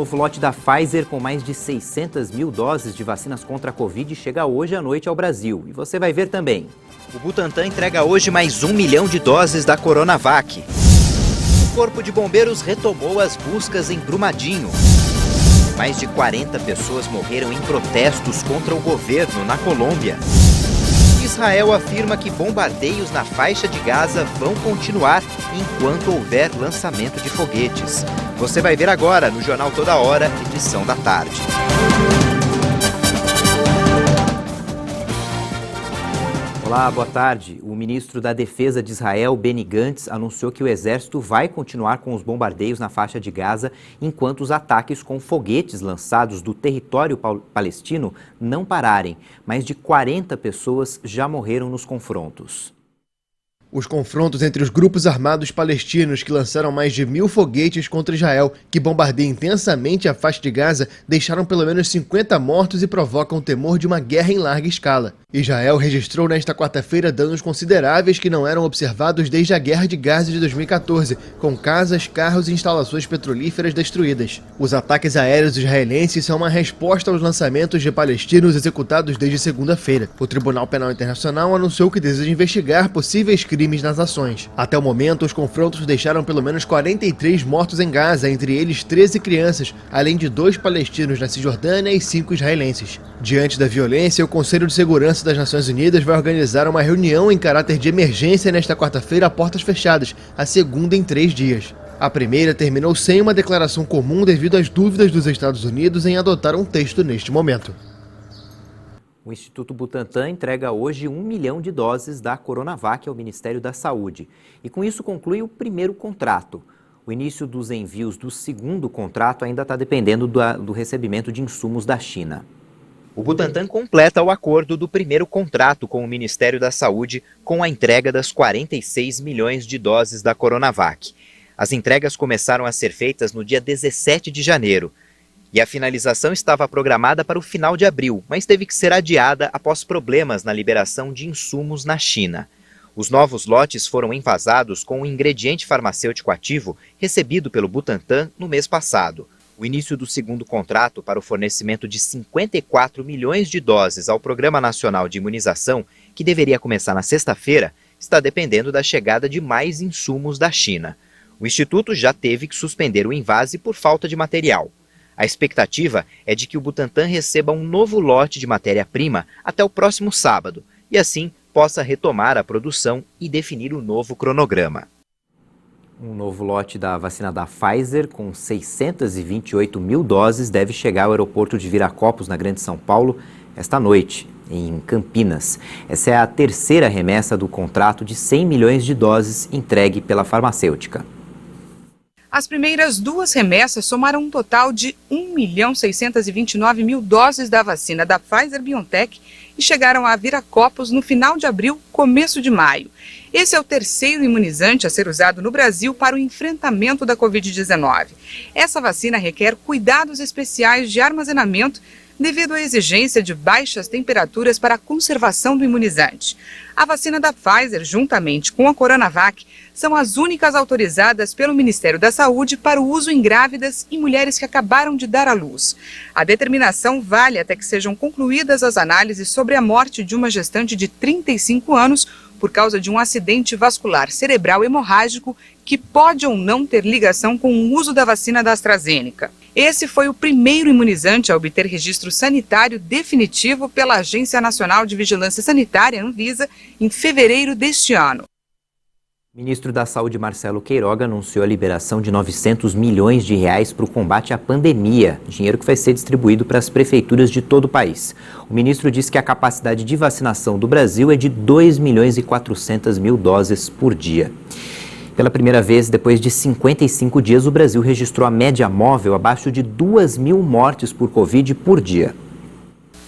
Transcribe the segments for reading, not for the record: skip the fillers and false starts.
novo lote da Pfizer com mais de 600 mil doses de vacinas contra a Covid chega hoje à noite ao Brasil. E você vai ver também. O Butantan entrega hoje mais 1 milhão de doses da Coronavac. O Corpo de Bombeiros retomou as buscas em Brumadinho. Mais de 40 pessoas morreram em protestos contra o governo na Colômbia. Israel afirma que bombardeios na faixa de Gaza vão continuar enquanto houver lançamento de foguetes. Você vai ver agora no Jornal Toda Hora, edição da tarde. Olá, boa tarde. O ministro da Defesa de Israel, Benny Gantz, anunciou que o exército vai continuar com os bombardeios na faixa de Gaza enquanto os ataques com foguetes lançados do território palestino não pararem. Mais de 40 pessoas já morreram nos confrontos. Os confrontos entre os grupos armados palestinos que lançaram mais de 1.000 foguetes contra Israel, que bombardeia intensamente a faixa de Gaza, deixaram pelo menos 50 mortos e provocam o temor de uma guerra em larga escala. Israel registrou nesta quarta-feira danos consideráveis que não eram observados desde a Guerra de Gaza de 2014, com casas, carros e instalações petrolíferas destruídas. Os ataques aéreos israelenses são uma resposta aos lançamentos de palestinos executados desde segunda-feira. O Tribunal Penal Internacional anunciou que deseja investigar possíveis crimes nas ações. Até o momento, os confrontos deixaram pelo menos 43 mortos em Gaza, entre eles 13 crianças, além de 2 palestinos na Cisjordânia e 5 israelenses. Diante da violência, o Conselho de Segurança das Nações Unidas vai organizar uma reunião em caráter de emergência nesta quarta-feira a portas fechadas, a segunda em 3 dias. A primeira terminou sem uma declaração comum devido às dúvidas dos Estados Unidos em adotar um texto neste momento. O Instituto Butantan entrega hoje 1 milhão de doses da Coronavac ao Ministério da Saúde. E com isso conclui o primeiro contrato. O início dos envios do segundo contrato ainda está dependendo do recebimento de insumos da China. O Butantan completa o acordo do primeiro contrato com o Ministério da Saúde com a entrega das 46 milhões de doses da Coronavac. As entregas começaram a ser feitas no dia 17 de janeiro. E a finalização estava programada para o final de abril, mas teve que ser adiada após problemas na liberação de insumos na China. Os novos lotes foram envasados com o ingrediente farmacêutico ativo recebido pelo Butantan no mês passado. O início do segundo contrato para o fornecimento de 54 milhões de doses ao Programa Nacional de Imunização, que deveria começar na sexta-feira, está dependendo da chegada de mais insumos da China. O Instituto já teve que suspender o invase por falta de material. A expectativa é de que o Butantan receba um novo lote de matéria-prima até o próximo sábado e, assim, possa retomar a produção e definir o novo cronograma. Um novo lote da vacina da Pfizer, com 628 mil doses, deve chegar ao aeroporto de Viracopos, na Grande São Paulo, esta noite, em Campinas. Essa é a terceira remessa do contrato de 100 milhões de doses entregue pela farmacêutica. As primeiras 2 remessas somaram um total de 1.629.000 doses da vacina da Pfizer-BioNTech e chegaram a Viracopos no final de abril, começo de maio. Esse é o terceiro imunizante a ser usado no Brasil para o enfrentamento da Covid-19. Essa vacina requer cuidados especiais de armazenamento devido à exigência de baixas temperaturas para a conservação do imunizante. A vacina da Pfizer, juntamente com a Coronavac, são as únicas autorizadas pelo Ministério da Saúde para o uso em grávidas e mulheres que acabaram de dar à luz. A determinação vale até que sejam concluídas as análises sobre a morte de uma gestante de 35 anos por causa de um acidente vascular cerebral hemorrágico que pode ou não ter ligação com o uso da vacina da AstraZeneca. Esse foi o primeiro imunizante a obter registro sanitário definitivo pela Agência Nacional de Vigilância Sanitária, Anvisa, em fevereiro deste ano. O ministro da Saúde, Marcelo Queiroga, anunciou a liberação de 900 milhões de reais para o combate à pandemia, dinheiro que vai ser distribuído para as prefeituras de todo o país. O ministro disse que a capacidade de vacinação do Brasil é de 2 milhões e 400 mil doses por dia. Pela primeira vez, depois de 55 dias, o Brasil registrou a média móvel abaixo de 2.000 mortes por Covid por dia.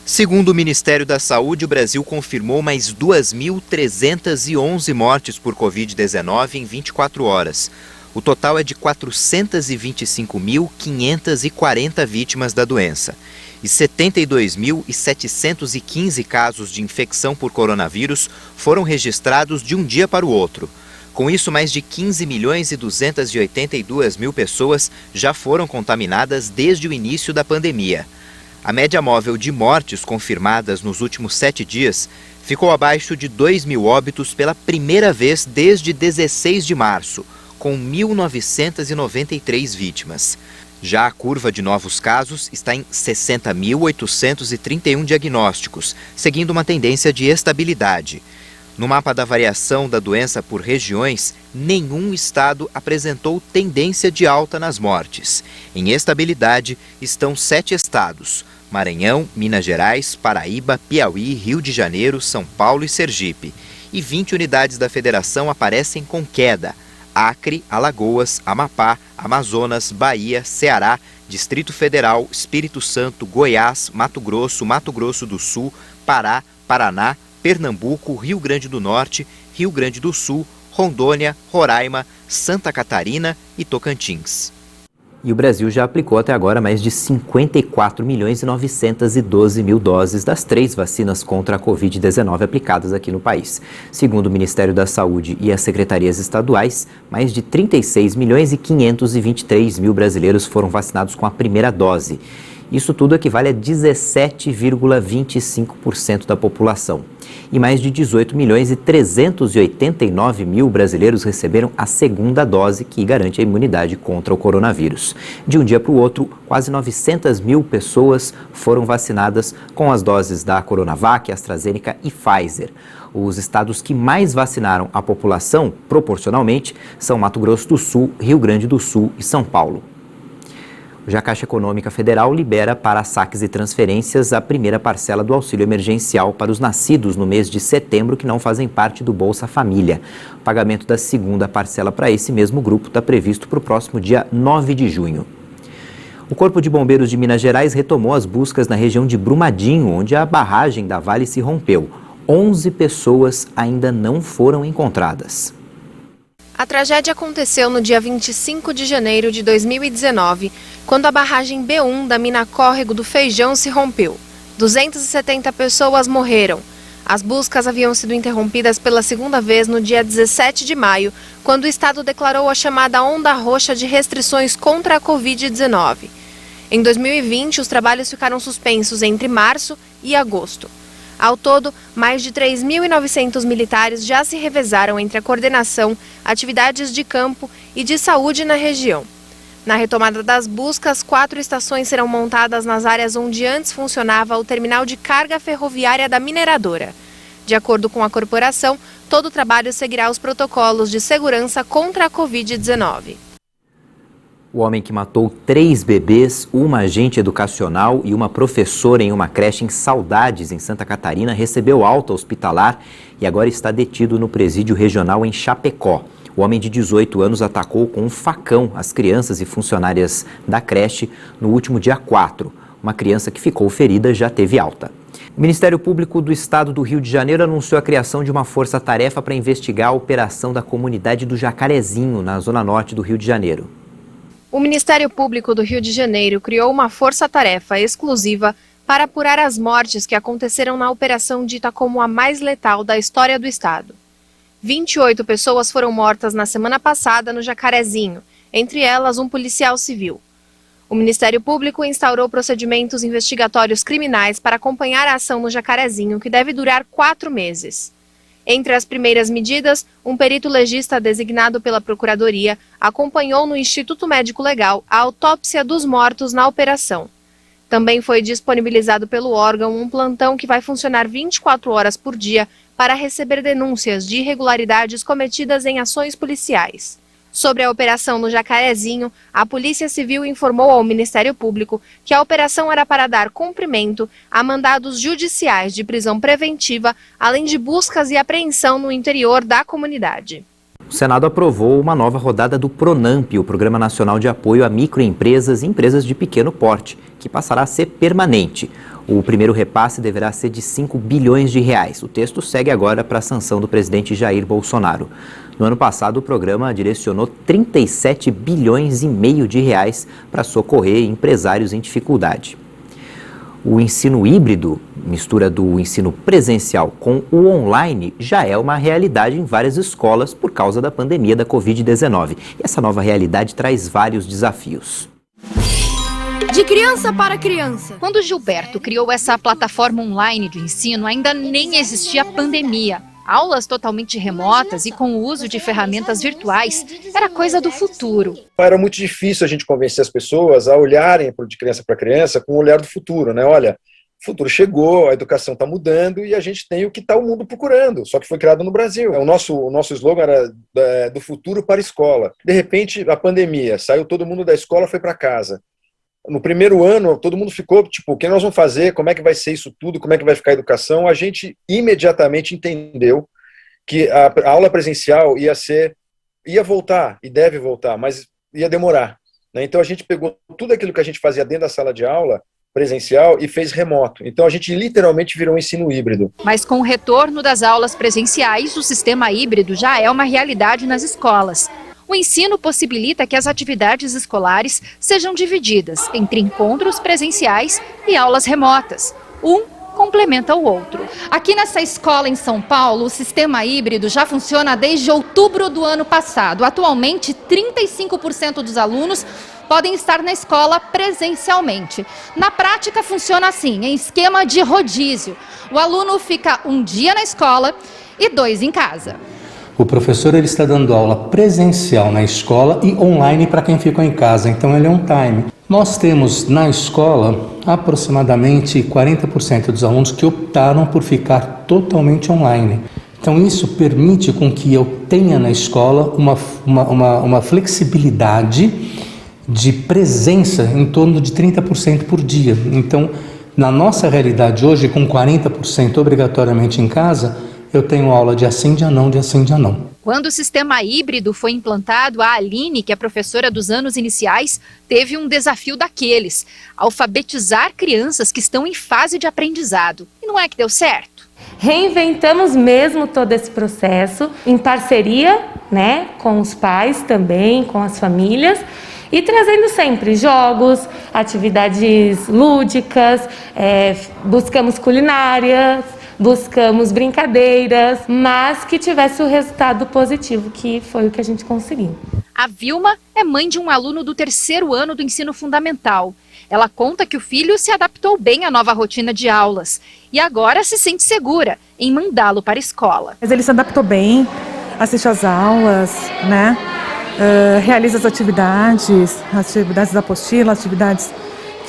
Segundo o Ministério da Saúde, o Brasil confirmou mais 2.311 mortes por Covid-19 em 24 horas. O total é de 425.540 vítimas da doença. E 72.715 casos de infecção por coronavírus foram registrados de um dia para o outro. Com isso, mais de 15 milhões e 282 mil pessoas já foram contaminadas desde o início da pandemia. A média móvel de mortes confirmadas nos últimos 7 dias ficou abaixo de 2.000 óbitos pela primeira vez desde 16 de março, com 1.993 vítimas. Já a curva de novos casos está em 60.831 diagnósticos, seguindo uma tendência de estabilidade. No mapa da variação da doença por regiões, nenhum estado apresentou tendência de alta nas mortes. Em estabilidade estão 7 estados: Maranhão, Minas Gerais, Paraíba, Piauí, Rio de Janeiro, São Paulo e Sergipe. E 20 unidades da federação aparecem com queda: Acre, Alagoas, Amapá, Amazonas, Bahia, Ceará, Distrito Federal, Espírito Santo, Goiás, Mato Grosso do Sul, Pará, Paraná, Pernambuco, Rio Grande do Norte, Rio Grande do Sul, Rondônia, Roraima, Santa Catarina e Tocantins. E o Brasil já aplicou até agora mais de 54 milhões e 912 mil doses das 3 vacinas contra a Covid-19 aplicadas aqui no país. Segundo o Ministério da Saúde e as secretarias estaduais, mais de 36 milhões e 523 mil brasileiros foram vacinados com a primeira dose. Isso tudo equivale a 17,25% da população. E mais de 18 milhões e 389 mil brasileiros receberam a segunda dose, que garante a imunidade contra o coronavírus. De um dia para o outro, quase 900 mil pessoas foram vacinadas com as doses da Coronavac, AstraZeneca e Pfizer. Os estados que mais vacinaram a população, proporcionalmente, são Mato Grosso do Sul, Rio Grande do Sul e São Paulo. Já a Caixa Econômica Federal libera para saques e transferências a primeira parcela do auxílio emergencial para os nascidos no mês de setembro que não fazem parte do Bolsa Família. O pagamento da segunda parcela para esse mesmo grupo está previsto para o próximo dia 9 de junho. O Corpo de Bombeiros de Minas Gerais retomou as buscas na região de Brumadinho, onde a barragem da Vale se rompeu. 11 pessoas ainda não foram encontradas. A tragédia aconteceu no dia 25 de janeiro de 2019, quando a barragem B1 da mina Córrego do Feijão se rompeu. 270 pessoas morreram. As buscas haviam sido interrompidas pela segunda vez no dia 17 de maio, quando o Estado declarou a chamada onda roxa de restrições contra a Covid-19. Em 2020, os trabalhos ficaram suspensos entre março e agosto. Ao todo, mais de 3.900 militares já se revezaram entre a coordenação, atividades de campo e de saúde na região. Na retomada das buscas, 4 estações serão montadas nas áreas onde antes funcionava o terminal de carga ferroviária da mineradora. De acordo com a corporação, todo o trabalho seguirá os protocolos de segurança contra a Covid-19. O homem que matou 3 bebês, uma agente educacional e uma professora em uma creche em Saudades, em Santa Catarina, recebeu alta hospitalar e agora está detido no presídio regional em Chapecó. O homem de 18 anos atacou com um facão as crianças e funcionárias da creche no último dia 4. Uma criança que ficou ferida já teve alta. O Ministério Público do Estado do Rio de Janeiro anunciou a criação de uma força-tarefa para investigar a operação da comunidade do Jacarezinho, na zona norte do Rio de Janeiro. O Ministério Público do Rio de Janeiro criou uma força-tarefa exclusiva para apurar as mortes que aconteceram na operação dita como a mais letal da história do estado. 28 pessoas foram mortas na semana passada no Jacarezinho, entre elas um policial civil. O Ministério Público instaurou procedimentos investigatórios criminais para acompanhar a ação no Jacarezinho, que deve durar 4 meses. Entre as primeiras medidas, um perito legista designado pela Procuradoria acompanhou no Instituto Médico Legal a autópsia dos mortos na operação. Também foi disponibilizado pelo órgão um plantão que vai funcionar 24 horas por dia para receber denúncias de irregularidades cometidas em ações policiais. Sobre a operação no Jacarezinho, a Polícia Civil informou ao Ministério Público que a operação era para dar cumprimento a mandados judiciais de prisão preventiva, além de buscas e apreensão no interior da comunidade. O Senado aprovou uma nova rodada do PRONAMP, o Programa Nacional de Apoio a Microempresas e Empresas de Pequeno Porte, que passará a ser permanente. O primeiro repasse deverá ser de 5 bilhões de reais. O texto segue agora para a sanção do presidente Jair Bolsonaro. No ano passado, o programa direcionou 37 bilhões e meio de reais para socorrer empresários em dificuldade. O ensino híbrido, mistura do ensino presencial com o online, já é uma realidade em várias escolas por causa da pandemia da Covid-19. E essa nova realidade traz vários desafios. De criança para criança. Quando Gilberto criou essa plataforma online de ensino, ainda nem existia pandemia. Aulas totalmente remotas e com o uso de ferramentas virtuais era coisa do futuro. Era muito difícil a gente convencer as pessoas a olharem de criança para criança com o olhar do futuro, né? Olha, o futuro chegou, a educação está mudando e a gente tem o que está o mundo procurando, só que foi criado no Brasil. O nosso slogan era do futuro para a escola. De repente, a pandemia, saiu todo mundo da escola, foi para casa. No primeiro ano, todo mundo ficou, tipo, o que nós vamos fazer, como é que vai ser isso tudo, como é que vai ficar a educação? A gente imediatamente entendeu que a aula presencial ia voltar, e deve voltar, mas ia demorar, né? Então a gente pegou tudo aquilo que a gente fazia dentro da sala de aula, presencial, e fez remoto. Então a gente literalmente virou um ensino híbrido. Mas com o retorno das aulas presenciais, o sistema híbrido já é uma realidade nas escolas. O ensino possibilita que as atividades escolares sejam divididas entre encontros presenciais e aulas remotas. Um complementa o outro. Aqui nessa escola em São Paulo, o sistema híbrido já funciona desde outubro do ano passado. Atualmente, 35% dos alunos podem estar na escola presencialmente. Na prática, funciona assim, em esquema de rodízio. O aluno fica um dia na escola e 2 em casa. O professor ele está dando aula presencial na escola e online para quem ficou em casa, então ele é um time. Nós temos na escola aproximadamente 40% dos alunos que optaram por ficar totalmente online. Então isso permite com que eu tenha na escola uma flexibilidade de presença em torno de 30% por dia. Então, na nossa realidade hoje, com 40% obrigatoriamente em casa, eu tenho aula dia sim, dia não, dia sim, dia não. Quando o sistema híbrido foi implantado, a Aline, que é professora dos anos iniciais, teve um desafio daqueles: alfabetizar crianças que estão em fase de aprendizado. E não é que deu certo? Reinventamos mesmo todo esse processo, em parceria, né, com os pais também, com as famílias, e trazendo sempre jogos, atividades lúdicas, buscamos culinárias, buscamos brincadeiras, mas que tivesse o resultado positivo, que foi o que a gente conseguiu. A Vilma é mãe de um aluno do 3º ano do ensino fundamental. Ela conta que o filho se adaptou bem à nova rotina de aulas e agora se sente segura em mandá-lo para a escola. Mas ele se adaptou bem, assiste às aulas, né? Realiza as atividades da apostila, atividades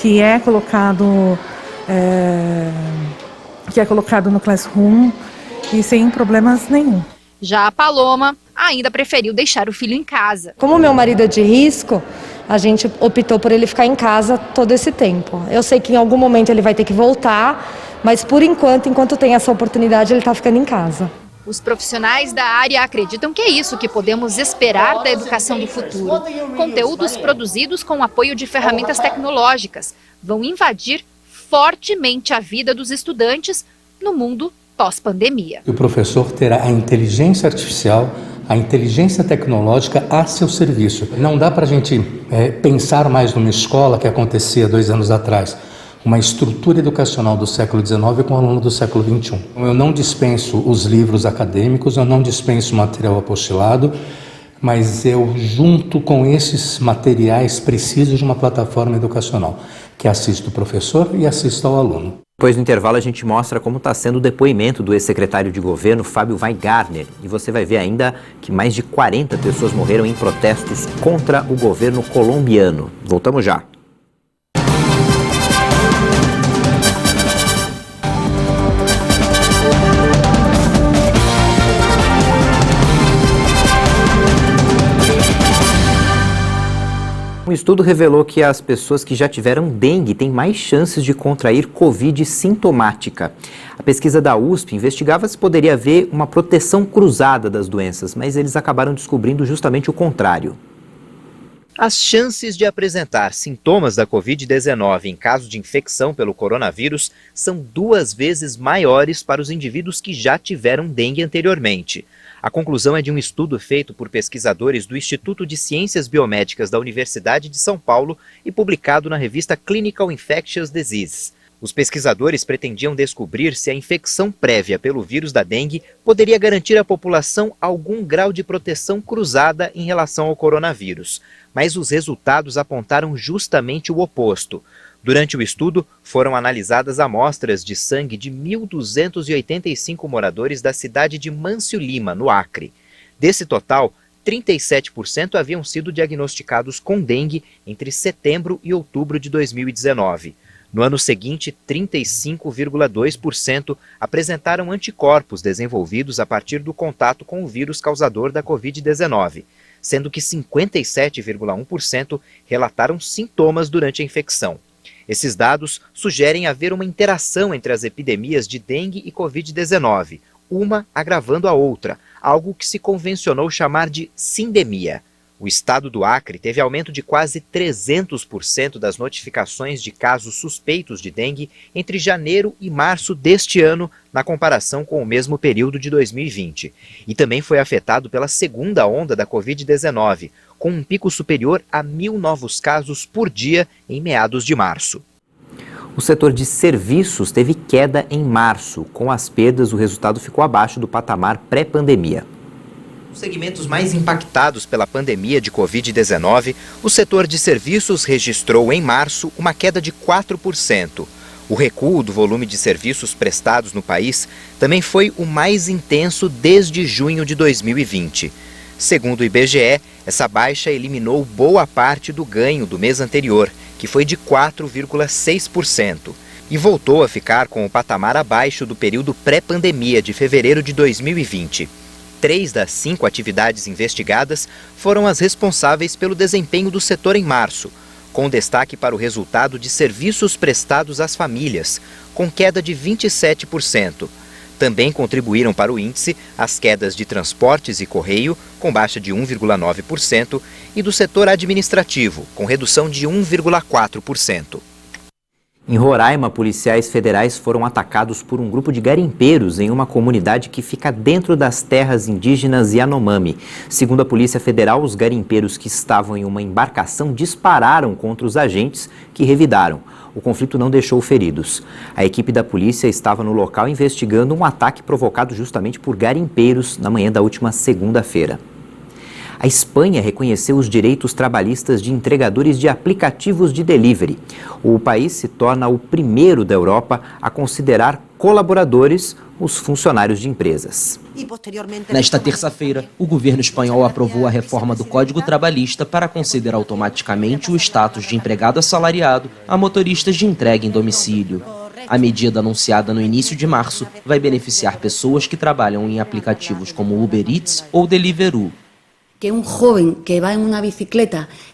que é colocado no Classroom e sem problemas nenhum. Já a Paloma ainda preferiu deixar o filho em casa. Como meu marido é de risco, a gente optou por ele ficar em casa todo esse tempo. Eu sei que em algum momento ele vai ter que voltar, mas por enquanto tem essa oportunidade, ele está ficando em casa. Os profissionais da área acreditam que é isso que podemos esperar da educação do futuro. Conteúdos produzidos com o apoio de ferramentas tecnológicas vão invadir fortemente a vida dos estudantes no mundo pós-pandemia. O professor terá a inteligência artificial, a inteligência tecnológica a seu serviço. Não dá para a gente pensar mais numa escola que acontecia 2 anos atrás, uma estrutura educacional do século XIX com o aluno do século XXI. Eu não dispenso os livros acadêmicos, eu não dispenso o material apostilado, mas eu, junto com esses materiais, preciso de uma plataforma educacional, que assista o professor e assista ao aluno. Depois do intervalo a gente mostra como está sendo o depoimento do ex-secretário de governo, Fábio Weingartner. E você vai ver ainda que mais de 40 pessoas morreram em protestos contra o governo colombiano. Voltamos já. Um estudo revelou que as pessoas que já tiveram dengue têm mais chances de contrair Covid sintomática. A pesquisa da USP investigava se poderia haver uma proteção cruzada das doenças, mas eles acabaram descobrindo justamente o contrário. As chances de apresentar sintomas da Covid-19 em caso de infecção pelo coronavírus são 2 vezes maiores para os indivíduos que já tiveram dengue anteriormente. A conclusão é de um estudo feito por pesquisadores do Instituto de Ciências Biomédicas da Universidade de São Paulo e publicado na revista Clinical Infectious Diseases. Os pesquisadores pretendiam descobrir se a infecção prévia pelo vírus da dengue poderia garantir à população algum grau de proteção cruzada em relação ao coronavírus. Mas os resultados apontaram justamente o oposto. Durante o estudo, foram analisadas amostras de sangue de 1.285 moradores da cidade de Mâncio Lima, no Acre. Desse total, 37% haviam sido diagnosticados com dengue entre setembro e outubro de 2019. No ano seguinte, 35,2% apresentaram anticorpos desenvolvidos a partir do contato com o vírus causador da Covid-19, sendo que 57,1% relataram sintomas durante a infecção. Esses dados sugerem haver uma interação entre as epidemias de dengue e Covid-19, uma agravando a outra, algo que se convencionou chamar de sindemia. O estado do Acre teve aumento de quase 300% das notificações de casos suspeitos de dengue entre janeiro e março deste ano, na comparação com o mesmo período de 2020. E também foi afetado pela segunda onda da Covid-19, com um pico superior a 1.000 novos casos por dia em meados de março. O setor de serviços teve queda em março. Com as perdas, o resultado ficou abaixo do patamar pré-pandemia. Nos segmentos mais impactados pela pandemia de Covid-19, o setor de serviços registrou em março uma queda de 4%. O recuo do volume de serviços prestados no país também foi o mais intenso desde junho de 2020. Segundo o IBGE, essa baixa eliminou boa parte do ganho do mês anterior, que foi de 4,6%, e voltou a ficar com o patamar abaixo do período pré-pandemia de fevereiro de 2020. 3 das 5 atividades investigadas foram as responsáveis pelo desempenho do setor em março, com destaque para o resultado de serviços prestados às famílias, com queda de 27%. Também contribuíram para o índice as quedas de transportes e correio, com baixa de 1,9%, e do setor administrativo, com redução de 1,4%. Em Roraima, policiais federais foram atacados por um grupo de garimpeiros em uma comunidade que fica dentro das terras indígenas Yanomami. Segundo a Polícia Federal, os garimpeiros que estavam em uma embarcação dispararam contra os agentes, que revidaram. O conflito não deixou feridos. A equipe da polícia estava no local investigando um ataque provocado justamente por garimpeiros na manhã da última segunda-feira. A Espanha reconheceu os direitos trabalhistas de entregadores de aplicativos de delivery. O país se torna o primeiro da Europa a considerar colaboradores os funcionários de empresas. Nesta terça-feira, o governo espanhol aprovou a reforma do Código Trabalhista para conceder automaticamente o status de empregado assalariado a motoristas de entrega em domicílio. A medida, anunciada no início de março, vai beneficiar pessoas que trabalham em aplicativos como Uber Eats ou Deliveroo.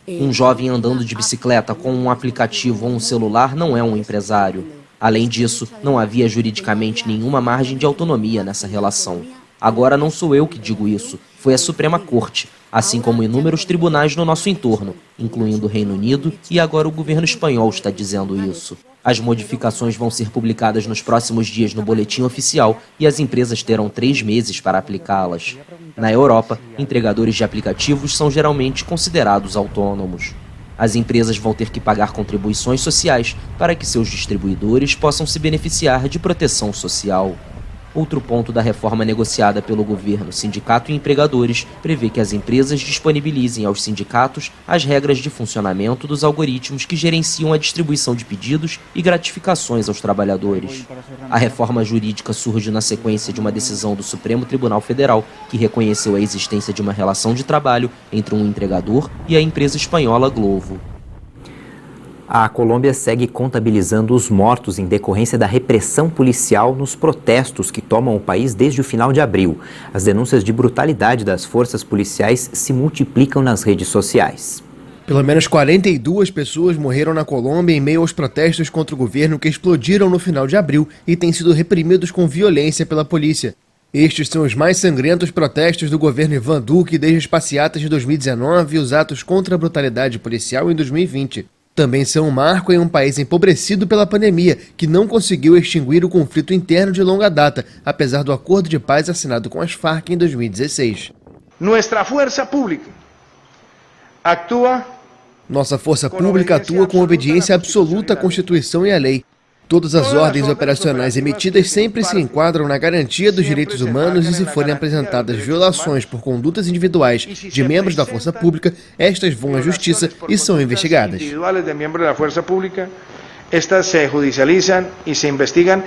Um jovem andando de bicicleta com um aplicativo ou um celular não é um empresário. Além disso, não havia juridicamente nenhuma margem de autonomia nessa relação. Agora não sou eu que digo isso, foi a Suprema Corte, assim como inúmeros tribunais no nosso entorno, incluindo o Reino Unido, e agora o governo espanhol está dizendo isso. As modificações vão ser publicadas nos próximos dias no Boletim Oficial e as empresas terão 3 meses para aplicá-las. Na Europa, entregadores de aplicativos são geralmente considerados autônomos. As empresas vão ter que pagar contribuições sociais para que seus distribuidores possam se beneficiar de proteção social. Outro ponto da reforma negociada pelo governo, sindicato e empregadores, prevê que as empresas disponibilizem aos sindicatos as regras de funcionamento dos algoritmos que gerenciam a distribuição de pedidos e gratificações aos trabalhadores. A reforma jurídica surge na sequência de uma decisão do Supremo Tribunal Federal que reconheceu a existência de uma relação de trabalho entre um entregador e a empresa espanhola Glovo. A Colômbia segue contabilizando os mortos em decorrência da repressão policial nos protestos que tomam o país desde o final de abril. As denúncias de brutalidade das forças policiais se multiplicam nas redes sociais. Pelo menos 42 pessoas morreram na Colômbia em meio aos protestos contra o governo que explodiram no final de abril e têm sido reprimidos com violência pela polícia. Estes são os mais sangrentos protestos do governo Iván Duque desde as passeatas de 2019 e os atos contra a brutalidade policial em 2020. Também são um marco em um país empobrecido pela pandemia, que não conseguiu extinguir o conflito interno de longa data, apesar do acordo de paz assinado com as Farc em 2016. Nossa força pública atua com obediência absoluta à Constituição e à lei. Todas as ordens operacionais emitidas sempre se enquadram na garantia dos direitos humanos e, se forem apresentadas violações por condutas individuais de membros da força pública, estas vão à justiça e são investigadas. Estas se judicializam e se investigam.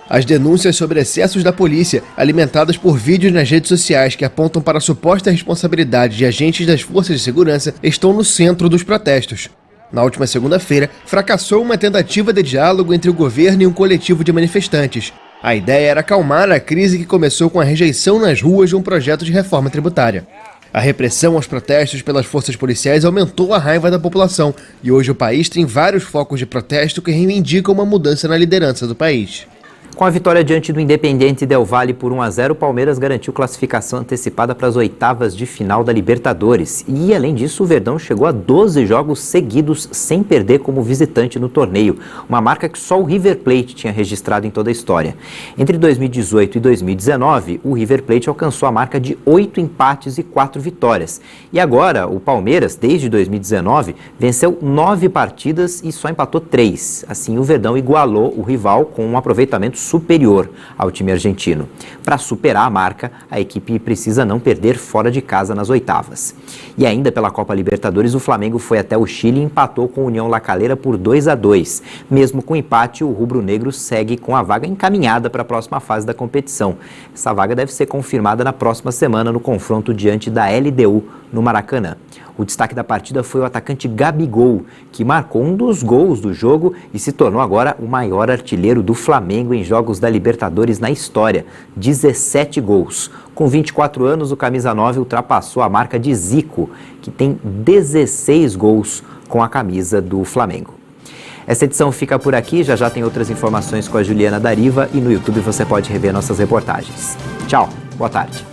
As denúncias sobre excessos da polícia, alimentadas por vídeos nas redes sociais que apontam para a suposta responsabilidade de agentes das forças de segurança, estão no centro dos protestos. Na última segunda-feira, fracassou uma tentativa de diálogo entre o governo e um coletivo de manifestantes. A ideia era acalmar a crise que começou com a rejeição nas ruas de um projeto de reforma tributária. A repressão aos protestos pelas forças policiais aumentou a raiva da população e hoje o país tem vários focos de protesto que reivindicam uma mudança na liderança do país. Com a vitória diante do Independiente Del Valle por 1-0, o Palmeiras garantiu classificação antecipada para as oitavas de final da Libertadores. E, além disso, o Verdão chegou a 12 jogos seguidos sem perder como visitante no torneio, uma marca que só o River Plate tinha registrado em toda a história. Entre 2018 e 2019, o River Plate alcançou a marca de 8 empates e 4 vitórias. E agora, o Palmeiras, desde 2019, venceu 9 partidas e só empatou 3. Assim, o Verdão igualou o rival com um aproveitamento superior ao time argentino. Para superar a marca, a equipe precisa não perder fora de casa nas oitavas. E ainda pela Copa Libertadores, o Flamengo foi até o Chile e empatou com a União La Calera por 2-2. Mesmo com o empate, o rubro-negro segue com a vaga encaminhada para a próxima fase da competição. Essa vaga deve ser confirmada na próxima semana no confronto diante da LDU no Maracanã. O destaque da partida foi o atacante Gabigol, que marcou um dos gols do jogo e se tornou agora o maior artilheiro do Flamengo em jogos da Libertadores na história, 17 gols. Com 24 anos, o camisa 9 ultrapassou a marca de Zico, que tem 16 gols com a camisa do Flamengo. Essa edição fica por aqui, já tem outras informações com a Juliana Dariva e no YouTube você pode rever nossas reportagens. Tchau, boa tarde.